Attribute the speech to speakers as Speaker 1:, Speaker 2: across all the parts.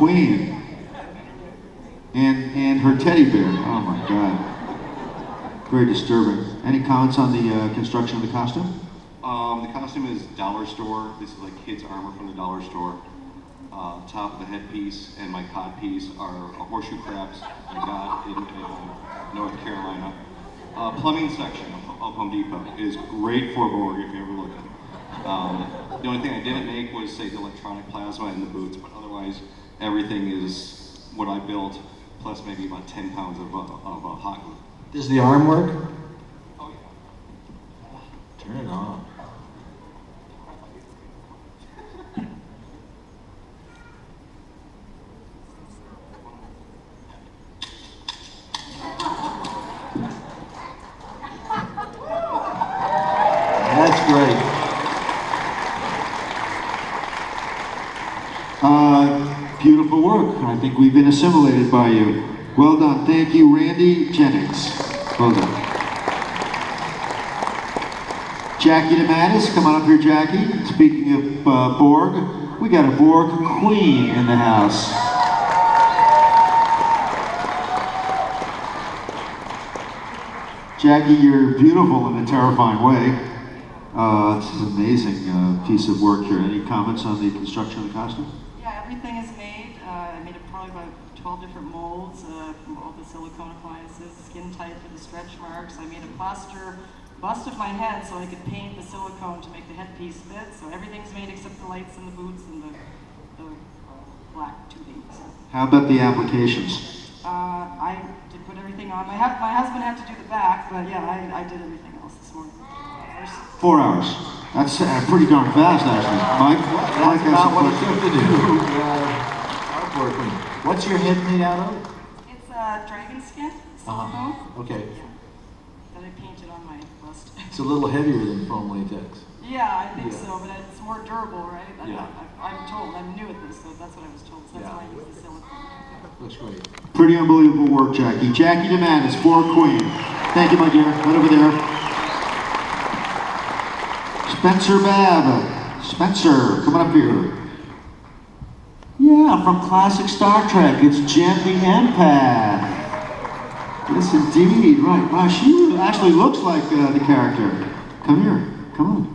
Speaker 1: queen. And her teddy bear. Oh my God. Very disturbing. Any comments on the construction of the costume?
Speaker 2: The costume is dollar store. This is like kids' armor from the dollar store. Top of the headpiece and my cod piece are horseshoe crabs I got in North Carolina. Plumbing section of Home Depot is great for Borg if you're ever looking. The only thing I didn't make was, say, the electronic plasma and the boots, but otherwise everything is what I built, plus maybe about 10 pounds of hot glue.
Speaker 3: Does the arm work?
Speaker 2: Oh yeah.
Speaker 3: Turn it on. That's great.
Speaker 1: Beautiful work. I think we've been assimilated by you. Well done. Thank you, Randy Jennings. Well done. Jackie DeMattis, come on up here, Jackie. Speaking of Borg, we got a Borg queen in the house. Jackie, you're beautiful in a terrifying way. This is an amazing piece of work here. Any comments on the construction of the costume?
Speaker 4: Yeah, everything is made. I made probably about 12 different molds from all the silicone appliances, skin tight for the stretch marks. I made a plaster bust of my head so I could paint the silicone to make the headpiece fit. So everything's made except the lights and the boots and the black tubing. So.
Speaker 1: How about the applications?
Speaker 4: I did put everything on. My husband had to do the back, but yeah, I did everything else this morning.
Speaker 1: 4 hours. That's pretty darn fast, actually. Mike?
Speaker 3: That's about what it took to do. Artwork. What's your head made out of?
Speaker 4: It's dragon skin, silicone.
Speaker 3: Okay.
Speaker 4: Yeah. That I painted on my bust.
Speaker 3: It's a little heavier than foam latex.
Speaker 4: Yeah, I think so, but it's more durable, right?
Speaker 3: Yeah.
Speaker 4: I'm told. I'm new at this, so that's what I was told. So that's why I use the silicone.
Speaker 3: Looks great.
Speaker 1: Pretty unbelievable work, Jackie. Jackie DeMattis, Borg Queen. Thank you, my dear. Right over there. Spencer Babb. Spencer, come on up here. Yeah, from classic Star Trek, it's Jen the Empath. Yes, indeed. Right. Wow, she actually looks like the character. Come here. Come on.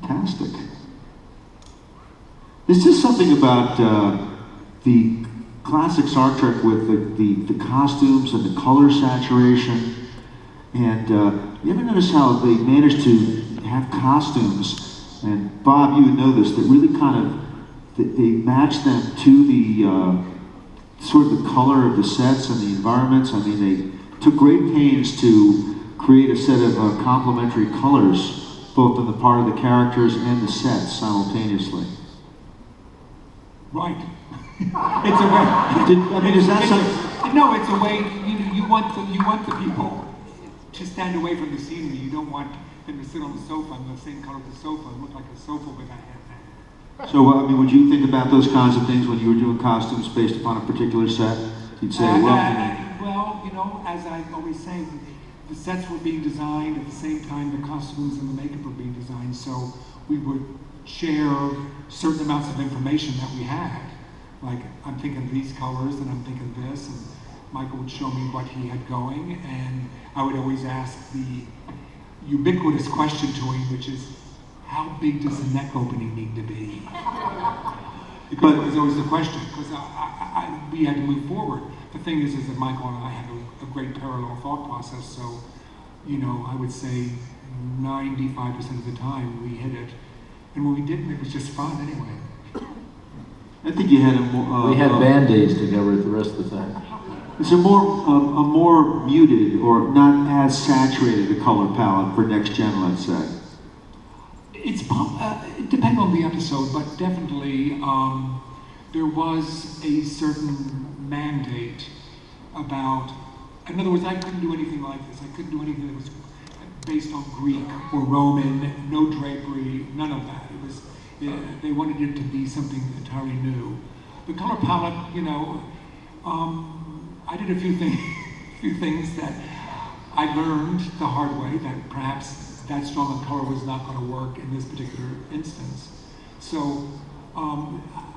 Speaker 1: Fantastic. There's just something about the classic Star Trek with the costumes and the color saturation. And you ever notice how they managed to have costumes, and Bob, you would know this, that really kind of, they match them to the sort of the color of the sets and the environments. I mean, they took great pains to create a set of complementary colors, both on the part of the characters and the sets simultaneously.
Speaker 5: Right. It's a way.
Speaker 1: I mean, is that something?
Speaker 5: No, it's a way. You want the people to stand away from the scenery. You don't want them to sit on the sofa on the same color of the sofa and look like a sofa with a head.
Speaker 1: So, I mean, would you think about those kinds of things when you were doing costumes based upon a particular set? You'd say,
Speaker 5: well, you know, as I always say, the sets were being designed at the same time the costumes and the makeup were being designed, so we would share certain amounts of information that we had. Like, I'm thinking these colors and I'm thinking this, and Michael would show me what he had going, and I would always ask the ubiquitous question to him, which is, how big does the neck opening need to be? Because it was always the question, because we had to move forward. The thing is that Michael and I had a great parallel thought process, so, you know, I would say 95% of the time we hit it. And when we didn't, it was just fun anyway.
Speaker 1: I think you had a more...
Speaker 3: we had Band-Aids to cover it the rest of the time.
Speaker 1: It's a more muted or not as saturated a color palette for next gen, let's say.
Speaker 5: It depends on the episode, but definitely there was a certain mandate about, in other words, I couldn't do anything like this. I couldn't do anything that was based on Greek or Roman, no drapery, none of that. It was, they wanted it to be something entirely new. The color palette, you know, I did a few things that I learned the hard way, that perhaps that strong a color was not going to work in this particular instance. So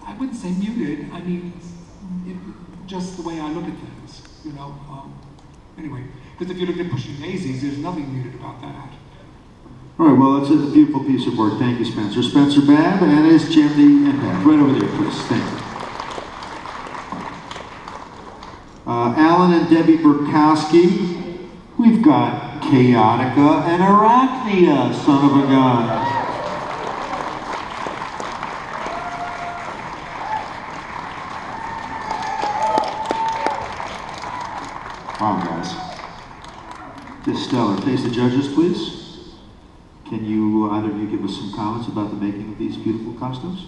Speaker 5: I wouldn't say muted. I mean, just the way I look at things, you know. Anyway, because if you look at Pushing Daisies, there's nothing muted about that.
Speaker 1: All right, well, that's a beautiful piece of work. Thank you, Spencer. Spencer Babb, and is Jim the Impact. Right over there, please. Thank you. Alan and Debbie Burkowski. We've got Chaotica and Arachnia, son of a gun. Wow, guys. Just stellar. Face the judges, please. Can you, either of you, give us some comments about the making of these beautiful costumes?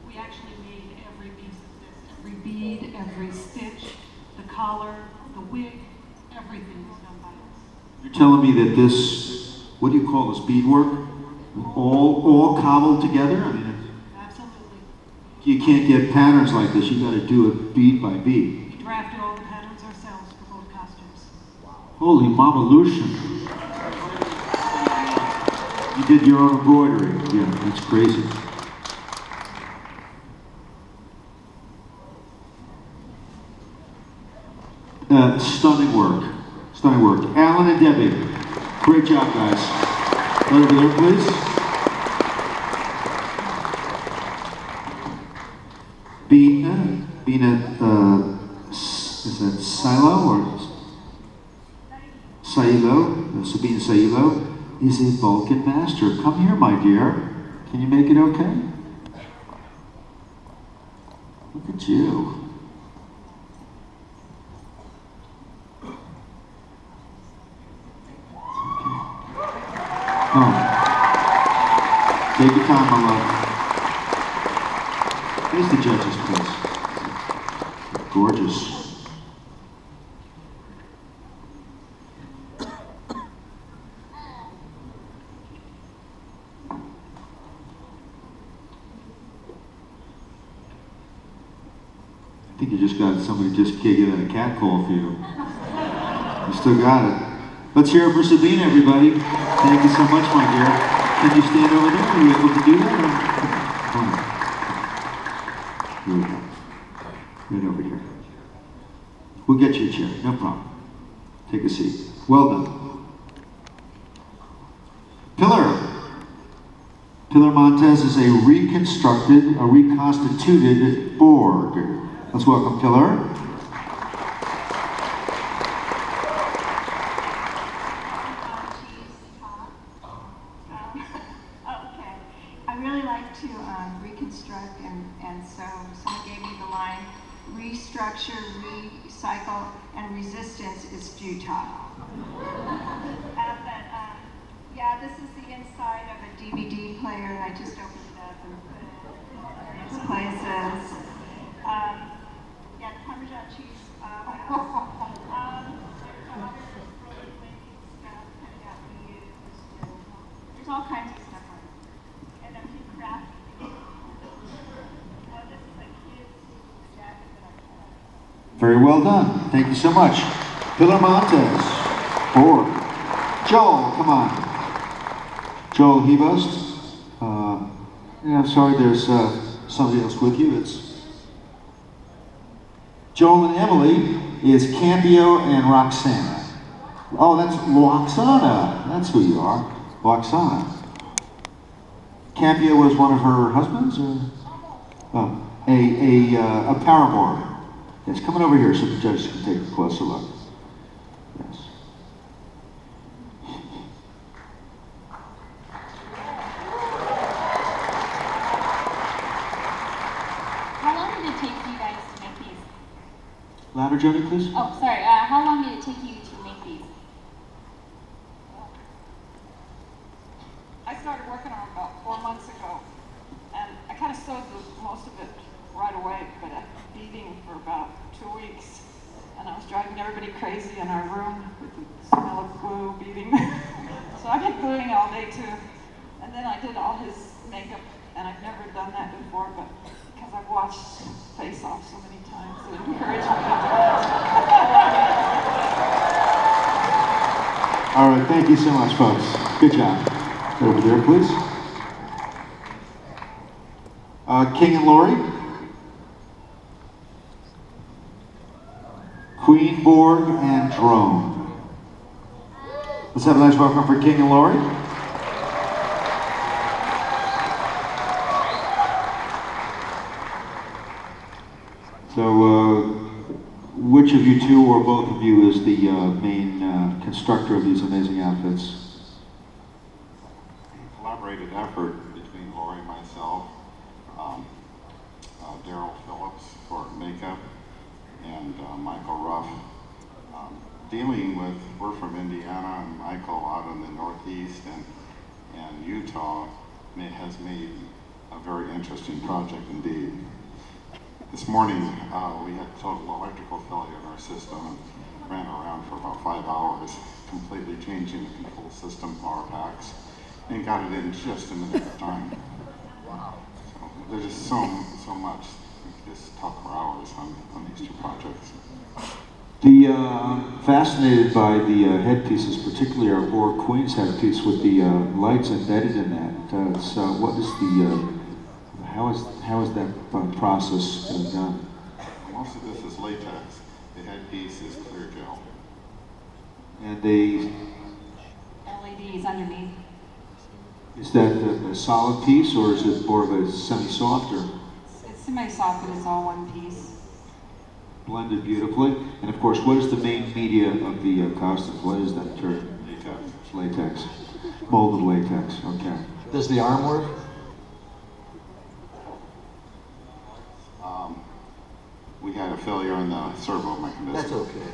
Speaker 4: We actually made every piece of this, every bead, every stitch, the collar, the wig, everything was done by us.
Speaker 1: You're telling me that this, what do you call this, beadwork? All cobbled together? I mean,
Speaker 4: Absolutely.
Speaker 1: you can't get patterns like this. You got to do it bead by bead.
Speaker 4: We drafted all the patterns ourselves for both costumes.
Speaker 1: Holy Mama Lucian. You did your own embroidery. Yeah, that's crazy. Stunning work. Stunning work. Alan and Debbie, great job, guys. Right over there, please. Bina, is that Silo or Sailo? Sabine Sailo is a Vulcan master. Come here, my dear. Can you make it okay? Look at you. Oh. Take your time, my love. Here's the judges, please. Gorgeous. I think you just got somebody just gigging at a cat call for you. You still got it. Let's hear it for Sabina, everybody. Thank you so much, my dear. Can you stand over there? Are you able to do that? Here we go. Right over here. We'll get you a chair, no problem. Take a seat. Well done. Pilar Montez is a reconstituted Borg. Let's welcome Pilar.
Speaker 6: Reconstruct, and so someone gave me the line, restructure, recycle, and resistance is futile. Yeah, this is the inside of a DVD player, and I just opened it up and put it in various places. Yeah, the Parmesan cheese. There's all kinds of stuff on it. And I'm crafting.
Speaker 1: Very well done. Thank you so much. Pilar Montez. Borg. Joel, come on. Joel Hebost. Yeah, I'm sorry, there's somebody else with you. It's Joel and Emily is Campio and Roxana. Oh, that's Loxana. That's who you are. Loxana. Campio was one of her husbands, or a paramour. Yes, come on over here so the judges can take a closer look. Yes.
Speaker 7: How long did it take you guys to make these?
Speaker 1: Louder, Jody, please.
Speaker 7: Oh, sorry. How long did it take you to make these?
Speaker 4: I started working on it about 4 months ago, and I kind of sewed most of it right away, but I've been beading for about 2 weeks, and I was driving everybody crazy in our room with the smell of glue beading. So I've been gluing all day too, and then I did all his makeup, and I've never done that before, but because I've watched Face Off so many times, it encouraged me to do it.
Speaker 1: All right, thank you so much, folks. Good job. Over there, please. King and Lori. Queen, Borg, and Drone. Let's have a nice welcome for King and Lori. So, which of you two or both of you is the main constructor of these amazing outfits?
Speaker 8: A collaborated effort between Lori and myself, Daryl Phillips for makeup, and Michael Ruff. We're from Indiana, and Michael out in the Northeast and Utah has made a very interesting project indeed. This morning, we had total electrical failure in our system and ran around for about 5 hours, completely changing the control system, power packs, and got it in just a minute of time. Wow. So there's just so much, just talk for hours on these two projects.
Speaker 1: I'm fascinated by the headpieces, particularly our Borg Queen's headpiece with the lights embedded in that. So what is how is that process done?
Speaker 8: Most of this is latex. The headpiece is clear gel.
Speaker 1: And the
Speaker 7: LEDs underneath.
Speaker 1: Is that a solid piece, or is it more of a semi-soft, or
Speaker 7: It's semi-soft, but it's all one piece.
Speaker 1: blended beautifully? And of course, what is the main media of the costumes? What is that term?
Speaker 8: Latex.
Speaker 1: Latex. Molded latex. Okay.
Speaker 3: Does the arm work?
Speaker 8: We had a failure in the servo mechanism.
Speaker 3: That's okay.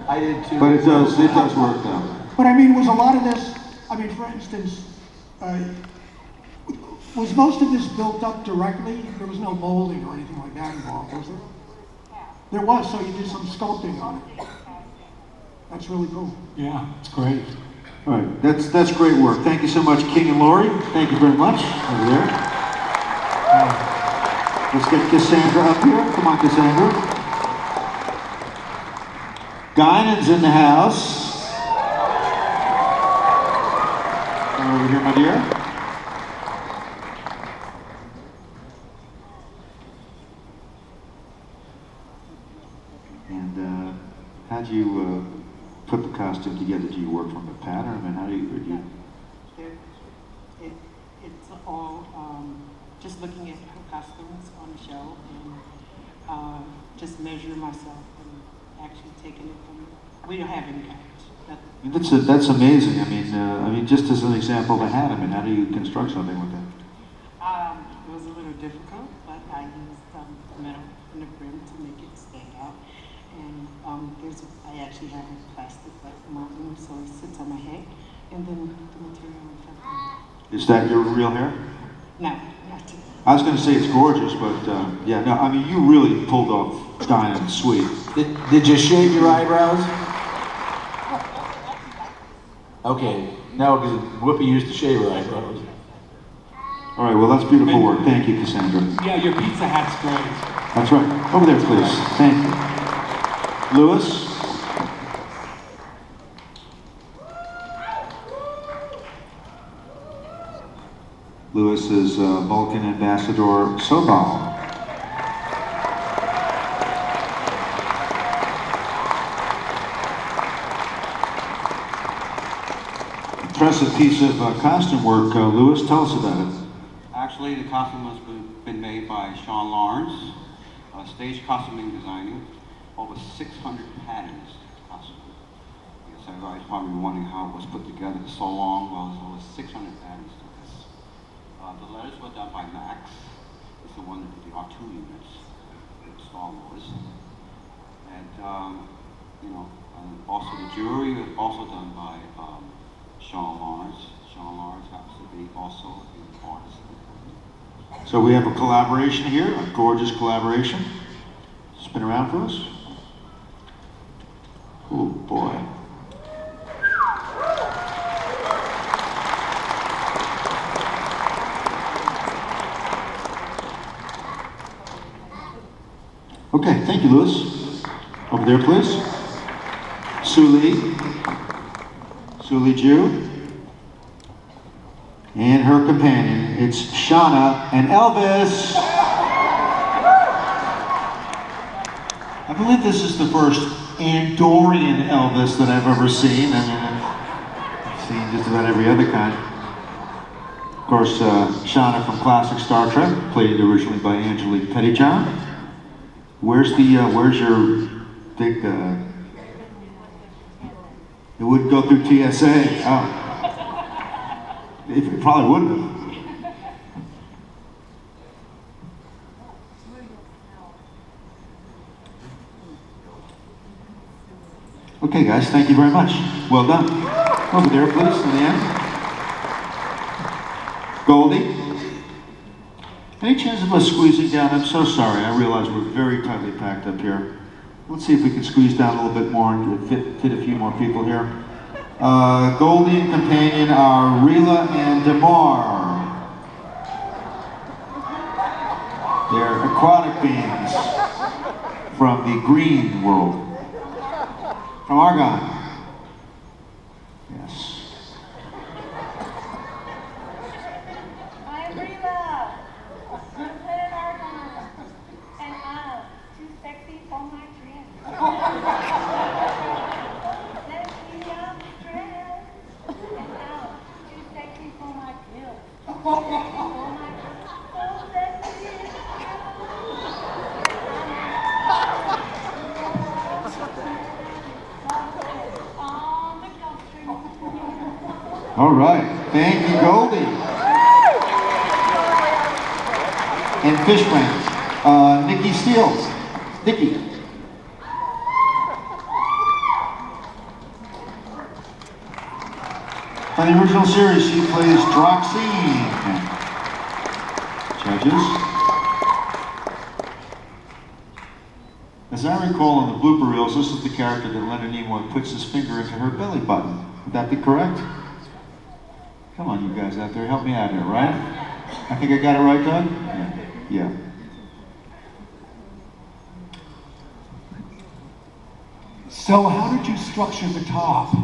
Speaker 3: I did too.
Speaker 1: But it does work though.
Speaker 5: But I mean, was a lot of this, I mean, for instance, was most of this built up directly? There was no molding or anything like that involved, was there? There was, so you did some sculpting on it. That's really cool. Yeah, it's great.
Speaker 1: All right, that's great work. Thank you so much, King and Lori. Thank you very much over there. Let's get Cassandra up here. Come on, Cassandra. Guinan's in the house. Come over here, my dear. And how do you put the costume together? Do you work from a pattern? And how do you?
Speaker 9: It's all just looking at her costumes on the show and just measuring myself and actually taking it from. We don't have any guides.
Speaker 1: That's amazing. I mean, just as an example of a hat. I mean, how do you construct something with that?
Speaker 9: It was a little difficult, but I used metal in the brim to make it stand out. And I actually have a plastic like molding, so it sits on my head, and then the material fell on.
Speaker 1: Is that your real hair?
Speaker 9: No, not today.
Speaker 1: I was going to say it's gorgeous, but yeah, no. I mean, you really pulled off Guinan sweet.
Speaker 3: Did you shave your eyebrows? Okay, no, because Whoopi used to shave her eyebrows.
Speaker 1: All right, well, that's beautiful work. Thank you, Cassandra.
Speaker 5: Yeah, your pizza hat's great.
Speaker 1: That's right. Over there, please. Thank you. Lewis? Lewis is Vulcan Ambassador Sobal. Impressive piece of costume work. Lewis, tell us about it.
Speaker 10: Actually, the costume has been made by Sean Lawrence, stage costuming designing, over 600 patterns to costume. I guess everybody's probably wondering how it was put together for so long. Well, there's over 600 patterns to this. The letters were done by Max. It's the one that did the R2 units, the Star Wars. And, also the jewelry was also done by Sean Lawrence. Sean Lawrence happens to be also an artist.
Speaker 1: So we have a collaboration here, a gorgeous collaboration. Spin around for us. Oh boy. Okay, thank you, Lewis. Over there, please. Suli Ju. And her companion, it's Shauna and Elvis. believe this is the first Andorian Elvis that I've ever seen. I mean, I've seen just about every other kind. Of course, Shauna from classic Star Trek, played originally by Angelique Pettyjohn. Where's your big, it wouldn't go through TSA. Oh. It probably wouldn't have. Okay, guys, thank you very much. Well done. Over there, please, in the end. Goldie? Any chance of us squeezing down? I'm so sorry. I realize we're very tightly packed up here. Let's see if we can squeeze down a little bit more and fit a few more people here. Goldie and companion are Rila and Damar. They're aquatic beings from the green world. From Argon. Yes.
Speaker 6: I'm Rila. Lieutenant Argon. And I'm too sexy for my dress. Let me dress. And I'm too sexy for my guilt. So sexy.
Speaker 1: All right. Thank you, Goldie. And Fishman. Nikki Steele. Nikki. On the original series, she plays Droxine. Judges. As I recall on the blooper reels, this is the character that Leonard Nimoy puts his finger into her belly button. Would that be correct? Come on, you guys out there, help me out here, right? I think I got it right, Doug? Yeah.
Speaker 5: So how did you structure the top?